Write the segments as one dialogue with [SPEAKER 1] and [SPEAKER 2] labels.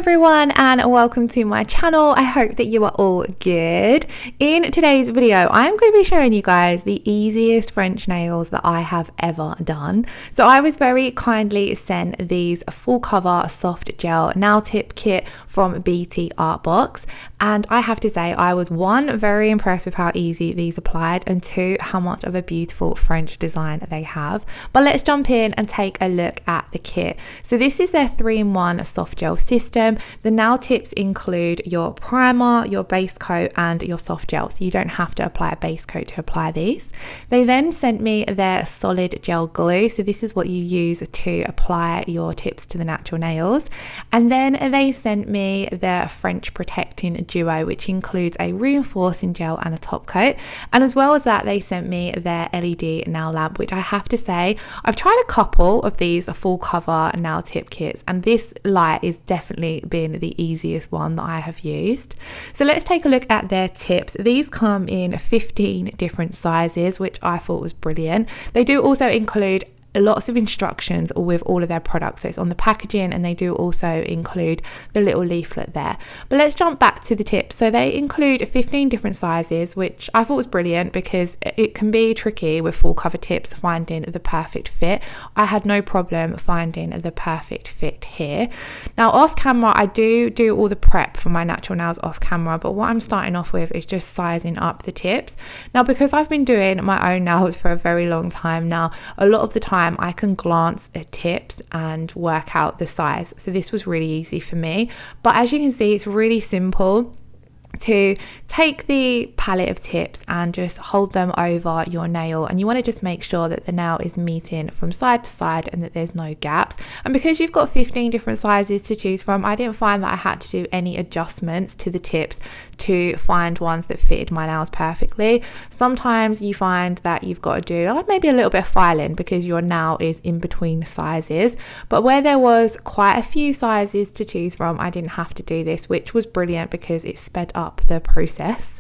[SPEAKER 1] everyone and welcome to my channel. I hope that you are all good. In today's video, I'm going to be showing you guys the easiest French nails that I have ever done. So I was very kindly sent these full cover soft gel nail tip kit from BTARTBOX, and I have to say I was one, very impressed with how easy these applied, and two, how much of a beautiful French design they have. But let's jump in and take a look at the kit. So this is their 3-in-1 soft gel system. The nail tips include your primer, your base coat and your soft gel, so you don't have to apply a base coat to apply these. They then sent me their solid gel glue, so this is what you use to apply your tips to the natural nails. And then they sent me their French protecting duo, which includes a reinforcing gel and a top coat. And as well as that, they sent me their LED nail lamp, which I have to say I've tried a couple of these full cover nail tip kits, and this light is definitely been the easiest one that I have used. So let's take a look at their tips. These come in 15 different sizes, which I thought was brilliant. They do also include lots of instructions with all of their products, so it's on the packaging, and they do also include the little leaflet there. But let's jump back to the tips. So they include 15 different sizes, which I thought was brilliant because it can be tricky with full cover tips finding the perfect fit. I had no problem finding the perfect fit here. Now off camera I do all the prep for my natural nails off camera, but what I'm starting off with is just sizing up the tips. Now because I've been doing my own nails for a very long time now, a lot of the time I can glance at tips and work out the size, so this was really easy for me. But as you can see, it's really simple to take the palette of tips and just hold them over your nail, and you want to just make sure that the nail is meeting from side to side and that there's no gaps. And because you've got 15 different sizes to choose from, I didn't find that I had to do any adjustments to the tips to find ones that fitted my nails perfectly. Sometimes you find that you've got to do like maybe a little bit of filing because your nail is in between sizes, but where there was quite a few sizes to choose from, I didn't have to do this, which was brilliant because it sped up the process.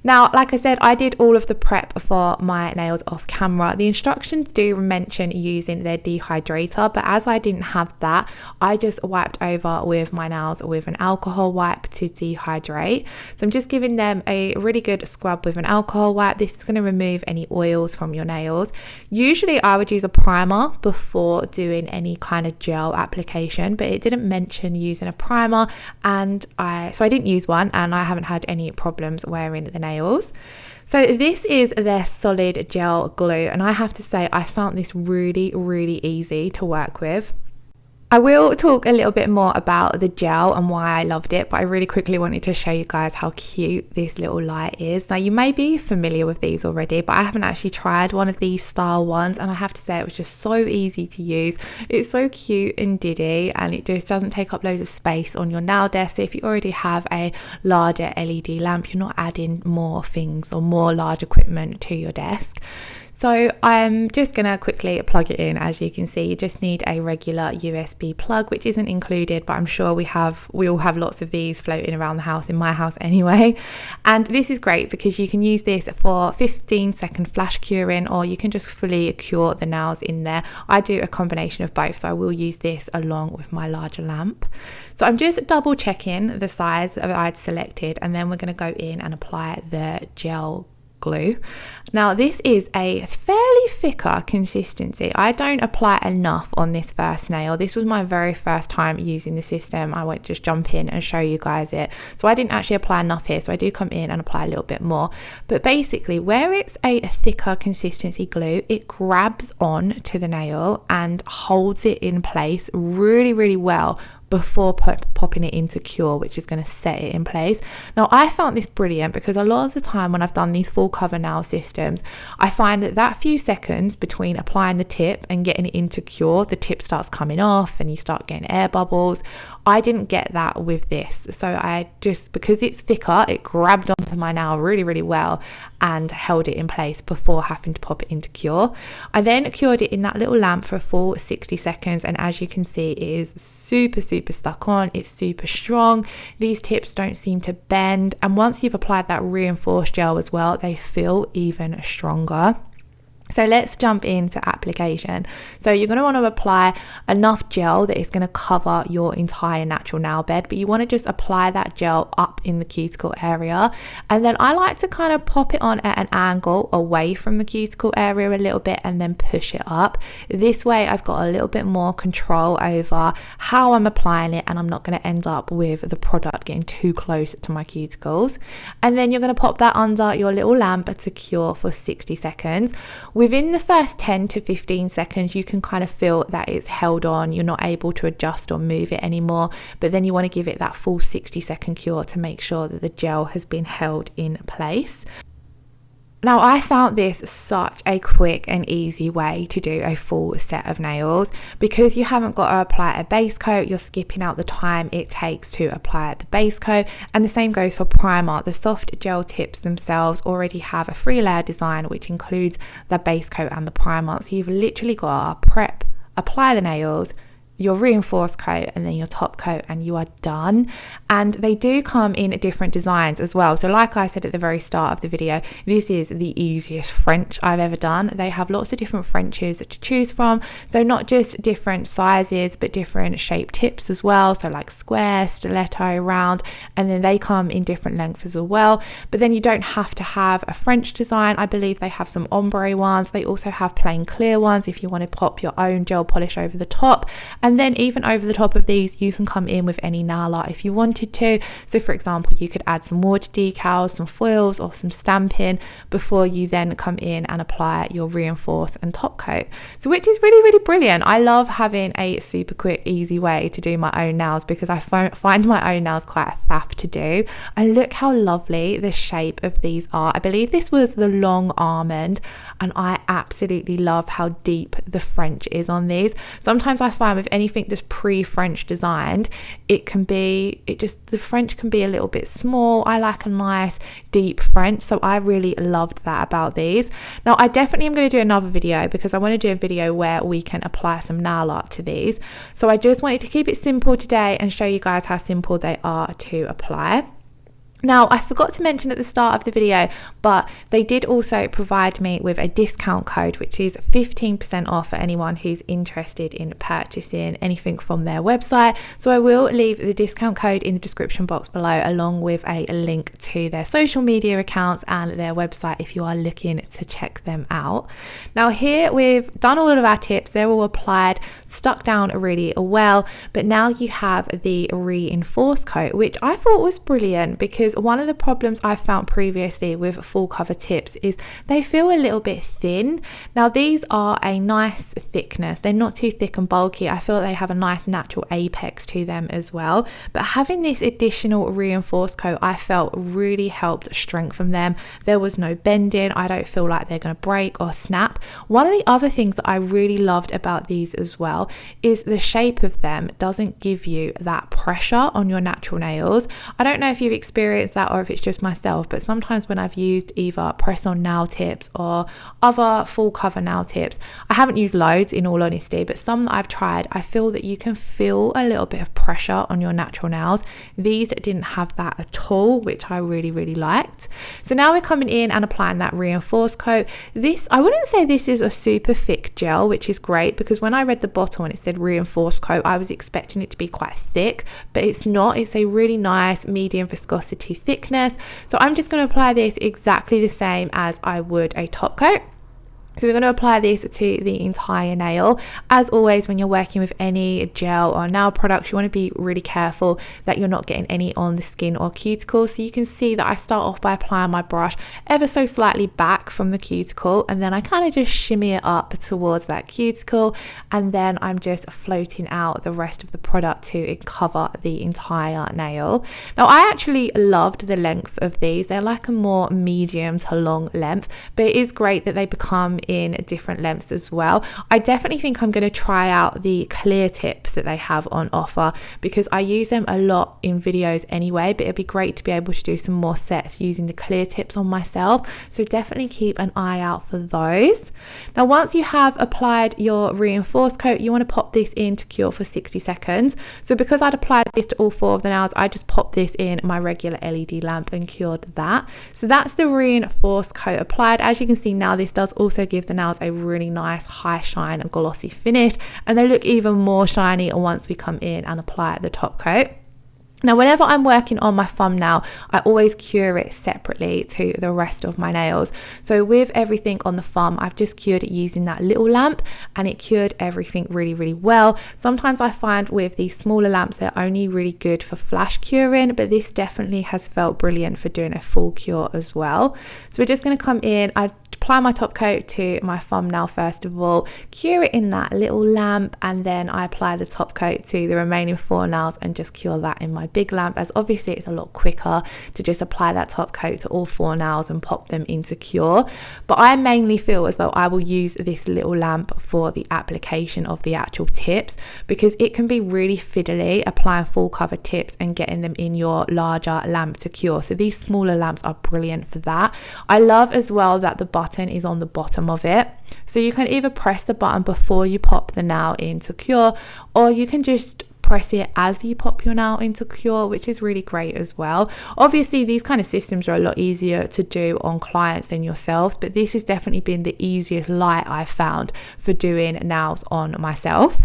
[SPEAKER 1] Now, like I said, I did all of the prep for my nails off camera. The instructions do mention using their dehydrator, but as I didn't have that, I just wiped over with my nails with an alcohol wipe to dehydrate. So I'm just giving them a really good scrub with an alcohol wipe. This is going to remove any oils from your nails. Usually I would use a primer before doing any kind of gel application, but it didn't mention using a primer, and I didn't use one, and I haven't had any problems wearing the nails. So this is their solid gel glue, and I have to say I found this really easy to work with. I will talk a little bit more about the gel and why I loved it, but I really quickly wanted to show you guys how cute this little light is. Now you may be familiar with these already, but I haven't actually tried one of these style ones, and I have to say it was just so easy to use. It's so cute and diddy, and it just doesn't take up loads of space on your nail desk. So if you already have a larger LED lamp, you're not adding more things or more large equipment to your desk. So I'm just going to quickly plug it in. As you can see, you just need a regular USB plug, which isn't included, but I'm sure we all have lots of these floating around the house, in my house anyway. And this is great because you can use this for 15-second flash curing, or you can just fully cure the nails in there. I do a combination of both, so I will use this along with my larger lamp. So I'm just double checking the size that I'd selected, and then we're going to go in and apply the gel glue. Now this is a fairly thicker consistency. I don't apply enough on this first nail. This was my very first time using the system. I won't just jump in and show you guys it, so I didn't actually apply enough here, so I do come in and apply a little bit more. But basically where it's a thicker consistency glue, it grabs on to the nail and holds it in place really well before popping it into cure, which is going to set it in place. Now I found this brilliant because a lot of the time when I've done these full cover nail systems, I find that few seconds between applying the tip and getting it into cure, the tip starts coming off and you start getting air bubbles. I didn't get that with this, so I just, because it's thicker, it grabbed onto my nail really well and held it in place before having to pop it into cure. I then cured it in that little lamp for a full 60 seconds, and as you can see, it is super stuck on. It's super strong. These tips don't seem to bend, and once you've applied that reinforced gel as well, they feel even stronger. So let's jump into application. So you're going to want to apply enough gel that is going to cover your entire natural nail bed, but you want to just apply that gel up in the cuticle area. And then I like to kind of pop it on at an angle away from the cuticle area a little bit and then push it up. This way I've got a little bit more control over how I'm applying it, and I'm not going to end up with the product getting too close to my cuticles. And then you're going to pop that under your little lamp to cure for 60 seconds. Within the first 10 to 15 seconds, you can kind of feel that it's held on. You're not able to adjust or move it anymore, but then you want to give it that full 60-second cure to make sure that the gel has been held in place. Now, I found this such a quick and easy way to do a full set of nails because you haven't got to apply a base coat. You're skipping out the time it takes to apply the base coat, and the same goes for primer. The soft gel tips themselves already have a 3-layer design which includes the base coat and the primer, so you've literally got to prep, apply the nails, your reinforced coat, and then your top coat, and you are done. And they do come in different designs as well. So like I said at the very start of the video, this is the easiest French I've ever done. They have lots of different Frenches to choose from, so not just different sizes but different shape tips as well, so like square, stiletto, round, and then they come in different lengths as well. But then you don't have to have a French design. I believe they have some ombre ones. They also have plain clear ones if you want to pop your own gel polish over the top. And then even over the top of these, you can come in with any nail art if you wanted to. So for example, you could add some water decals, some foils, or some stamping before you then come in and apply your reinforce and top coat. So which is really, really brilliant. I love having a super quick, easy way to do my own nails because I find my own nails quite a faff to do. And look how lovely the shape of these are. I believe this was the long almond, and I absolutely love how deep the French is on these. Sometimes I find with anything that's pre-French designed, the French can be a little bit small. I like a nice deep French, so I really loved that about these. Now I definitely am going to do another video because I want to do a video where we can apply some nail art to these. So I just wanted to keep it simple today and show you guys how simple they are to apply. Now, I forgot to mention at the start of the video, but they did also provide me with a discount code, which is 15% off for anyone who's interested in purchasing anything from their website. So I will leave the discount code in the description box below, along with a link to their social media accounts and their website if you are looking to check them out. Now here we've done all of our tips. They're all applied, stuck down really well, but now you have the reinforced coat, which I thought was brilliant because one of the problems I found previously with full cover tips is they feel a little bit thin. Now these are a nice thickness. They're not too thick and bulky. I feel they have a nice natural apex to them as well. But having this additional reinforced coat, I felt really helped strengthen them. There was no bending. I don't feel like they're going to break or snap. One of the other things that I really loved about these as well is the shape of them doesn't give you that pressure on your natural nails. I don't know if you've experienced that or if it's just myself, but sometimes when I've used either press-on nail tips or other full cover nail tips, I haven't used loads in all honesty, but some that I've tried, I feel that you can feel a little bit of pressure on your natural nails. These didn't have that at all, which I really, really liked. So now we're coming in and applying that reinforced coat. This, I wouldn't say this is a super thick gel, which is great because when I read the bottle and it said reinforced coat, I was expecting it to be quite thick, but it's not. It's a really nice medium viscosity thickness. So I'm just going to apply this exactly the same as I would a top coat. So we're going to apply this to the entire nail. As always, when you're working with any gel or nail products, you want to be really careful that you're not getting any on the skin or cuticle. So you can see that I start off by applying my brush ever so slightly back from the cuticle, and then I kind of just shimmy it up towards that cuticle, and then I'm just floating out the rest of the product to cover the entire nail. Now I actually loved the length of these. They're like a more medium to long length, but it is great that they become in different lengths as well. I definitely think I'm going to try out the clear tips that they have on offer because I use them a lot in videos anyway, but it'd be great to be able to do some more sets using the clear tips on myself. So definitely keep an eye out for those. Now once you have applied your reinforced coat, you want to pop this in to cure for 60 seconds. So because I'd applied this to all 4 of the nails, I just popped this in my regular LED lamp and cured that. So that's the reinforced coat applied. As you can see now, this does also give give the nails a really nice high shine and glossy finish, and they look even more shiny once we come in and apply the top coat. Now, whenever I'm working on my thumbnail, I always cure it separately to the rest of my nails. So with everything on the thumb, I've just cured it using that little lamp, and it cured everything really, really well. Sometimes I find with these smaller lamps, they're only really good for flash curing, but this definitely has felt brilliant for doing a full cure as well. So we're just going to come in, I apply my top coat to my thumbnail first of all, cure it in that little lamp, and then I apply the top coat to the remaining 4 nails and just cure that in my big lamp, as obviously it's a lot quicker to just apply that top coat to all 4 nails and pop them into cure. But I mainly feel as though I will use this little lamp for the application of the actual tips, because it can be really fiddly applying full cover tips and getting them in your larger lamp to cure. So these smaller lamps are brilliant for that. I love as well that the button is on the bottom of it, so you can either press the button before you pop the nail into cure, or you can just press it as you pop your nail into cure, which is really great as well. Obviously these kind of systems are a lot easier to do on clients than yourselves, but this has definitely been the easiest light I've found for doing nails on myself.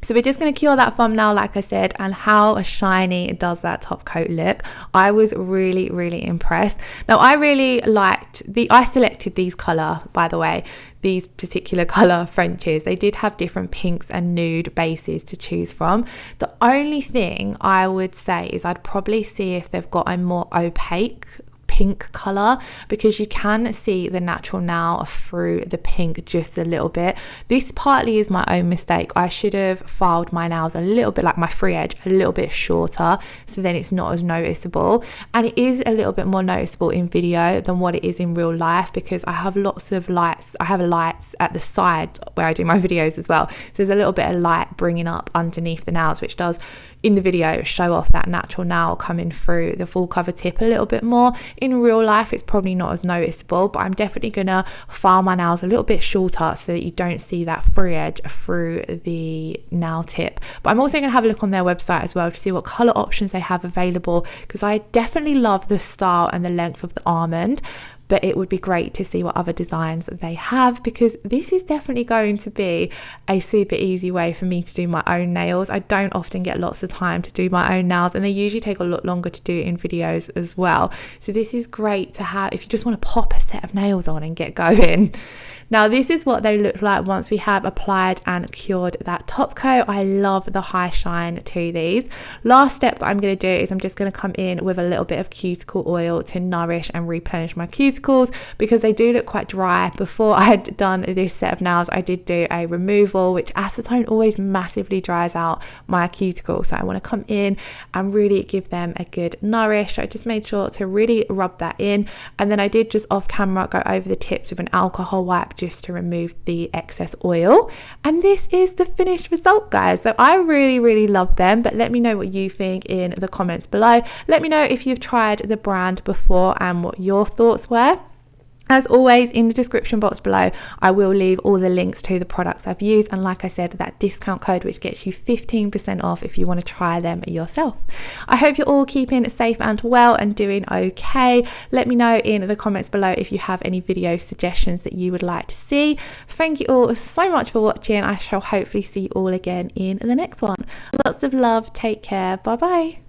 [SPEAKER 1] So we're just going to cure that thumbnail like I said, and how shiny does that top coat look? I was really, really impressed. Now I really liked I selected these colour, by the way, these particular colour Frenches. They did have different pinks and nude bases to choose from. The only thing I would say is I'd probably see if they've got a more opaque pink color, because you can see the natural nail through the pink just a little bit. This partly is my own mistake. I should have filed my nails a little bit, like my free edge a little bit shorter, so then it's not as noticeable, and it is a little bit more noticeable in video than what it is in real life, because I have lots of lights. I have lights at the sides where I do my videos as well, so there's a little bit of light bringing up underneath the nails, which does in the video show off that natural nail coming through the full cover tip a little bit more. In real life it's probably not as noticeable, but I'm definitely gonna file my nails a little bit shorter so that you don't see that free edge through the nail tip. But I'm also gonna have a look on their website as well to see what color options they have available, because I definitely love the style and the length of the almond, but it would be great to see what other designs they have, because this is definitely going to be a super easy way for me to do my own nails. I don't often get lots of time to do my own nails, and they usually take a lot longer to do in videos as well. So this is great to have if you just want to pop a set of nails on and get going. Now this is what they look like once we have applied and cured that top coat. I love the high shine to these. Last step that I'm going to do is I'm just going to come in with a little bit of cuticle oil to nourish and replenish my cuticles, because they do look quite dry. Before I had done this set of nails, I did do a removal, which acetone always massively dries out my cuticles, so I want to come in and really give them a good nourish. So I just made sure to really rub that in, and then I did just off camera go over the tips with an alcohol wipe just to remove the excess oil, and this is the finished result, guys. So I really love them, but let me know what you think in the comments below. Let me know if you've tried the brand before and what your thoughts were. As always, in the description box below, I will leave all the links to the products I've used, and like I said, that discount code which gets you 15% off if you want to try them yourself. I hope you're all keeping safe and well and doing okay. Let me know in the comments below if you have any video suggestions that you would like to see. Thank you all so much for watching. I shall hopefully see you all again in the next one. Lots of love. Take care. Bye bye.